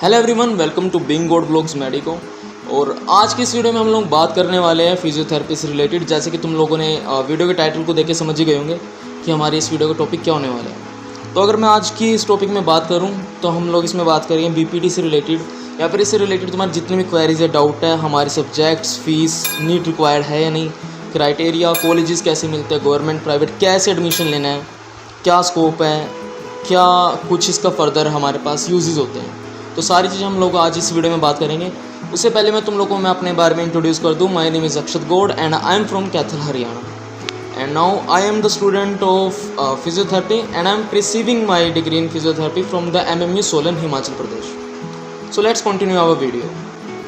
Hello everyone, welcome to being god blogs medico. और आज की इस वीडियो में हम लोग बात करने वाले हैं फिजियोथेरेपी से रिलेटेड। जैसे कि तुम लोगों ने वीडियो के टाइटल को देख के समझ ही गए होंगे कि हमारी इस वीडियो का टॉपिक क्या होने वाला है। तो अगर मैं आज की इस टॉपिक में बात करूं तो हम लोग इसमें बात करेंगे बीपीटी से रिलेटेड, या फिर इससे रिलेटेड तुम्हारी जितनी भी क्वेरीज है, डाउट है, हमारे सब्जेक्ट्स, फीस, नीट रिक्वायर्ड है या नहीं, क्राइटेरिया, कॉलेजेस कैसे मिलते हैं, गवर्नमेंट प्राइवेट, कैसे एडमिशन लेना है, क्या स्कोप है, क्या कुछ इसका फर्दर हमारे पास यूजेस होते हैं। तो सारी चीज़ें हम लोग आज इस वीडियो में बात करेंगे। उससे पहले मैं तुम लोगों को अपने बारे में इंट्रोड्यूस कर दूँ। My name is Akshat Gaur and I am from Kaithal Haryana and now I am the student of physiotherapy and I am receiving my degree in physiotherapy from the MMU Solan, Himachal Pradesh. So let's continue our video.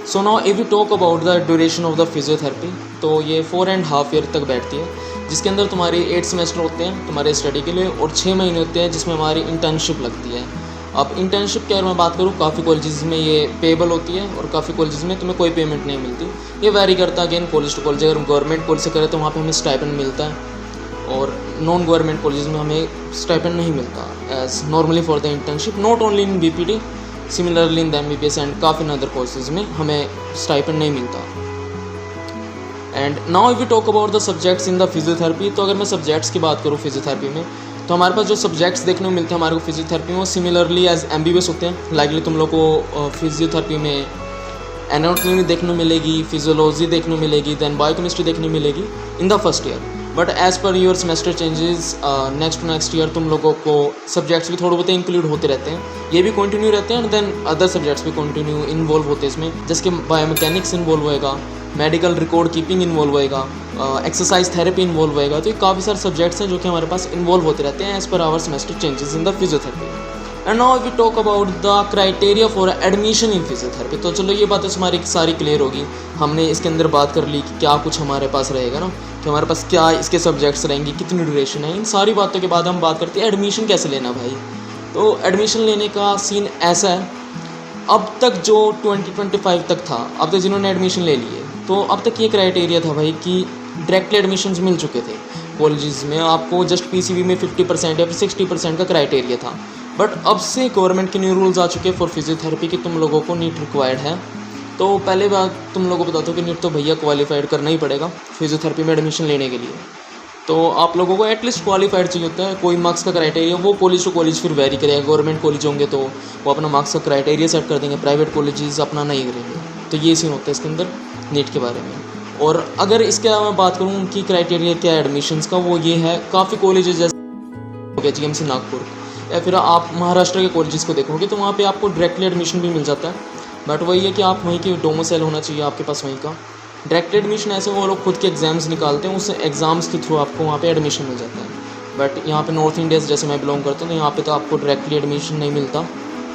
So now if you talk about the duration of the physiotherapy, तो ये 4.5 year तक बैठती है, जिसके अंदर तुम्हारे 8 semester होते हैं तुम्हारे स्टडी के लिए और 6 महीने होते हैं जिसमें हमारी इंटर्नशिप लगती है। अब इंटर्नशिप की अगर मैं बात करूँ, काफ़ी कॉलेजेस में ये पेएबल होती है और काफ़ी कॉलेजेस में तुम्हें कोई पेमेंट नहीं मिलती। ये वैरी करता है अगेन कॉलेज टू कॉलेज। अगर गवर्नमेंट कॉलेज से करें तो वहाँ पे हमें स्टाइपेंड मिलता है और नॉन गवर्नमेंट कॉलेज में हमें स्टाइपेंड नहीं मिलता as normally for the internship, not only in BPT, similarly in the MBBS and काफ़ी अदर कोर्सेज में हमें स्टाइपेंड नहीं मिलता। And now if you talk about the subjects in the physiotherapy, तो अगर मैं सब्जेक्ट्स की बात करूँ फिजियोथेरेपी में, तो हमारे पास जो सब्जेक्ट्स देखने को मिलते हैं हमारे को फिजियोथेरेपी में, वो सिमिलरली एज MBBS होते हैं। लाइकली तुम लोग को फिजियोथेरेपी में एनाटॉमी देखने को मिलेगी, फिजियोलॉजी देखने को मिलेगी, देन बायोकेमिस्ट्री देखने को मिलेगी in the first year. But as per your semester changes next to next year तुम लोगों को सब्जेक्ट्स भी थोड़े बहुत इंक्लूड होते रहते हैं, ये भी कंटिन्यू रहते हैं एंड देन अदर सब्जेक्ट्स भी कंटिन्यू इन्वॉल्व होते हैं इसमें, जैसे कि बायोमैकेनिक्स इन्वॉल्व होएगा, मेडिकल रिकॉर्ड कीपिंग इन्वॉल्व होएगा, एक्सरसाइज थेरेपी इन्वॉल्व होएगा। तो ये काफ़ी सारे सब्जेक्ट्स हैं जो कि हमारे पास इन्वॉल्व होते रहते हैं as per our semester changes in the physiotherapy. And now we talk about the criteria for admission in physiotherapy. तो चलो ये बातें हमारी सारी क्लियर होगी। हमने इसके अंदर बात कर ली कि क्या कुछ हमारे पास रहेगा ना, कि हमारे पास क्या इसके सब्जेक्ट्स रहेंगे, कितनी ड्यूरेशन है। इन सारी बातों के बाद हम बात करते हैं एडमिशन कैसे लेना भाई। तो एडमिशन लेने का सीन ऐसा है, अब तक जो 2025 तक था, अब तक जिन्होंने एडमिशन ले लिए, तो अब तक ये क्राइटेरिया था भाई कि डायरेक्टली एडमिशन्स मिल चुके थे कॉलेजेस में, आपको जस्ट PCB में 50% या फिर 60% का क्राइटेरिया था। बट अब से गवर्नमेंट के न्यू रूल्स आ चुके हैं फॉर फिजियोथेरेपी कि तुम लोगों को नीट रिक्वायर्ड है। तो पहले बात तुम लोगों को बता दो कि नीट तो भैया क्वालिफाइड करना ही पड़ेगा फिजियोथेरेपी में एडमिशन लेने के लिए। तो आप लोगों को एटलीस्ट क्वालिफाइड चाहिए होता है। कोई मार्क्स का क्राइटेरिया वो कॉलेज टू कॉलेज फिर वेरी करेगा। गवर्नमेंट कॉलेज होंगे तो वो अपना मार्क्स का क्राइटेरिया सेट कर देंगे, प्राइवेट कॉलेजेस अपना नहीं करेंगे। तो ये सीन होता है इसके अंदर नीट के बारे में। और अगर इसके अलावा मैं बात करूँ उनकी क्राइटेरिया क्या है एडमिशन्स का, वो ये है, काफ़ी कॉलेजेस जैसे हो गया GMC नागपुर, या फिर आप महाराष्ट्र के कॉलेजेस को देखोगे तो वहाँ पे आपको डायरेक्टली एडमिशन भी मिल जाता है। बट वही है कि आप वहीं के डोमिसाइल होना चाहिए आपके पास वहीं का। डायरेक्ट एडमिशन ऐसे वो लोग खुद के एग्ज़ाम्स निकालते हैं, उस एग्ज़ाम्स के थ्रू आपको वहाँ पे एडमिशन मिल जाता है। बट यहाँ पे नॉर्थ इंडिया से जैसे मैं बिलोंग करता हूँ, तो यहाँ पे तो आपको डायरेक्टली एडमिशन नहीं मिलता।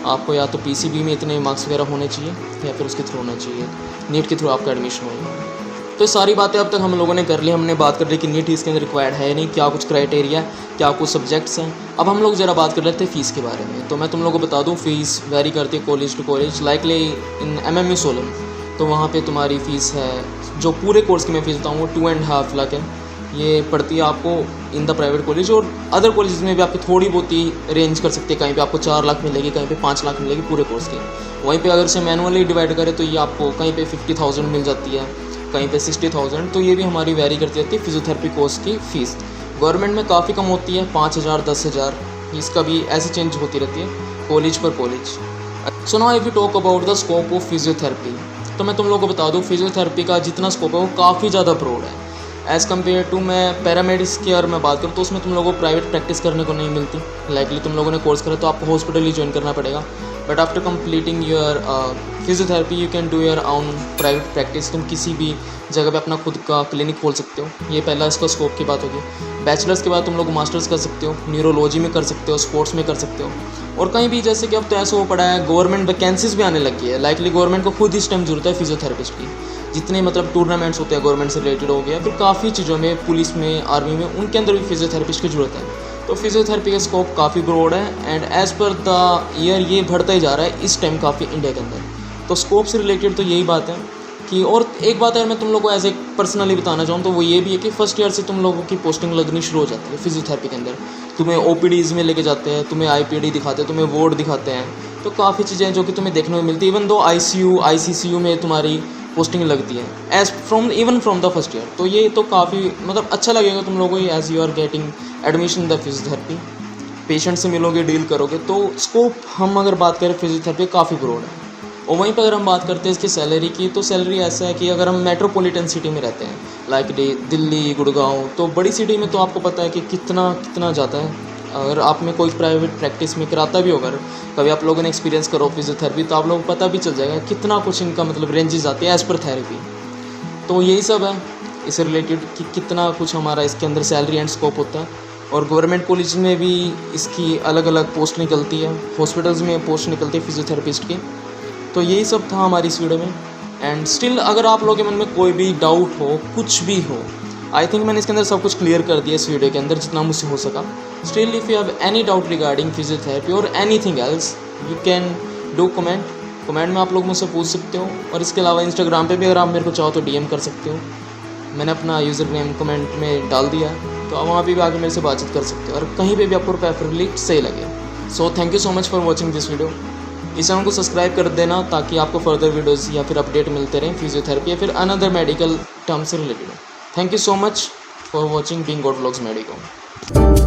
आपको या तो PCB में इतने मार्क्स वगैरह होने चाहिए या फिर उसके थ्रू होना चाहिए, नीट के थ्रू आपका एडमिशन होगा। तो सारी बातें अब तक हम लोगों ने कर ली। हमने बात कर ली कि नीट इसके अंदर रिक्वायर्ड है नहीं, क्या कुछ क्राइटेरिया, क्या कुछ सब्जेक्ट्स हैं। अब हम लोग ज़रा बात कर लेते हैं फ़ीस के बारे में। तो मैं तुम लोगों को बता दूँ, फ़ीस वेरी करती है college to college. Likely in MMU Solan, तो वहाँ पे तुम्हारी फ़ीस है, जो पूरे कोर्स की मैं फ़ीस बताऊँ वो 2.5 लाख है। ये पड़ती है आपको इन द प्राइवेट कॉलेज, और अदर कॉलेज में भी आपकी थोड़ी बहुत ही रेंज कर सकती है। कहीं पे आपको 4 लाख मिलेगी, कहीं पे 5 लाख मिलेगी पूरे कोर्स की। वहीं पे अगर से मैनुअली डिवाइड करें तो ये आपको कहीं पे 50,000 मिल जाती है, कहीं पे 60,000। तो ये भी हमारी वेरी करती रहती है फिजियोथेरेपी कोर्स की फ़ीस। गवर्नमेंट में काफ़ी कम होती है, 5,000 10,000, इसका भी ऐसे चेंज होती रहती है कॉलेज पर college. So now if you talk about the scope of physiotherapy, तो मैं तुम लोगों को बता दूँ फिजियोथेरेपी का जितना स्कोप है वो काफ़ी ज़्यादा ब्रॉड है एज़ कम्पेयर टू मैं पैरामेडिक्स की अगर मैं बात करूँ तो उसमें तुम लोगों को प्राइवेट प्रैक्टिस करने को नहीं मिलती। लाइकली तुम लोगों ने कोर्स करा तो आपको हॉस्पिटल ही ज्वाइन करना पड़ेगा। But after completing your physiotherapy you can do your own private practice. तुम किसी भी जगह पे अपना खुद का क्लिनिक खोल सकते हो। ये पहला इसका स्कोप की बात होगी। बैचलर्स के बाद तुम लोग मास्टर्स कर सकते हो, न्यूरोलॉजी में कर सकते हो, स्पोर्ट्स में कर सकते हो, और कहीं भी जैसे कि अब तो ऐसा हो पड़ा है गवर्नमेंट वैकेंसीज भी आने लगी है। लाइकली गवर्नमेंट को खुद इस टाइम जरूरत है फिजियोथेरेपिस्ट की। जितने मतलब टूर्नामेंट्स होते हैं गवर्नमेंट से रिलेटेड हो गया, फिर काफ़ी चीज़ों में, पुलिस में, आर्मी में, उनके अंदर भी फिजियोथेरेपिस्ट की ज़रूरत है। तो फिजियोथेरेपी का स्कोप काफ़ी ब्रॉड है and as per the year ये बढ़ता ही जा रहा है इस टाइम काफ़ी इंडिया के अंदर। तो स्कोप से रिलेटेड तो यही बात है कि, और एक बात अगर मैं तुम लोगों को एज ए पर्सनली बताना चाहूँ तो वो ये भी है कि फर्स्ट ईयर से तुम लोगों की पोस्टिंग लगनी शुरू हो जाती है फिजियोथेरेपी के अंदर। तुम्हें OPDs में लेके जाते हैं, तुम्हें IPD दिखाते हैं, तुम्हें वार्ड दिखाते हैं, तो काफ़ी चीज़ें जो कि तुम्हें देखने को मिलती है। इवन दो ICU में तुम्हारी पोस्टिंग लगती है as from the first year. तो ये तो काफ़ी मतलब अच्छा लगेगा तुम लोगों को as you are getting admission in the physiotherapy. Patient से मिलोगे, डील करोगे, तो स्कोप हम अगर बात करें फिजियोथेरेपी काफ़ी ब्रॉड है। और वहीं पर अगर हम बात करते हैं इसकी सैलरी की, तो सैलरी ऐसा है कि अगर हम मेट्रोपॉलिटन सिटी में रहते हैं लाइक दिल्ली, गुड़गांव, तो बड़ी सिटी में तो आपको पता है कि कितना जाता है। अगर आप में कोई प्राइवेट प्रैक्टिस में कराता भी होगा, कभी आप लोगों ने एक्सपीरियंस करो फिजियोथेरेपी, तो आप लोगों को पता भी चल जाएगा कितना कुछ इनका मतलब रेंजेस आती है एज़ पर थेरेपी। तो यही सब है इससे रिलेटेड कि कितना कुछ हमारा इसके अंदर सैलरी एंड स्कोप होता है। और गवर्नमेंट कॉलेज में भी इसकी अलग अलग पोस्ट निकलती है, हॉस्पिटल्स में पोस्ट निकलती है फिजियोथेरेपिस्ट की। तो यही सब था हमारी इस वीडियो में। एंड स्टिल अगर आप लोगों के मन में कोई भी डाउट हो, कुछ भी हो, आई थिंक मैंने इसके अंदर सब कुछ क्लियर कर दिया इस वीडियो के अंदर जितना मुझसे हो सका। Still if you have any doubt regarding physiotherapy और anything else, you can do comment में आप लोग मुझसे पूछ सकते हो। और इसके अलावा इंस्टाग्राम पे भी अगर आप मेरे को चाहो तो DM कर सकते हो। मैंने अपना यूज़र नेम कमेंट में डाल दिया है, तो आप वहाँ पे भी आके मेरे से बातचीत कर सकते हो और कहीं पे भी आपको प्रेफरेबली सही लगे। So thank you so much for watching this video. इस चैनल को सब्सक्राइब कर देना ताकि आपको फर्दर वीडियोज़ या फिर अपडेट मिलते रहें फिजियोथेरेपी या फिर अनदर मेडिकल टर्म से related. Thank you so much for watching being god vlogs medico.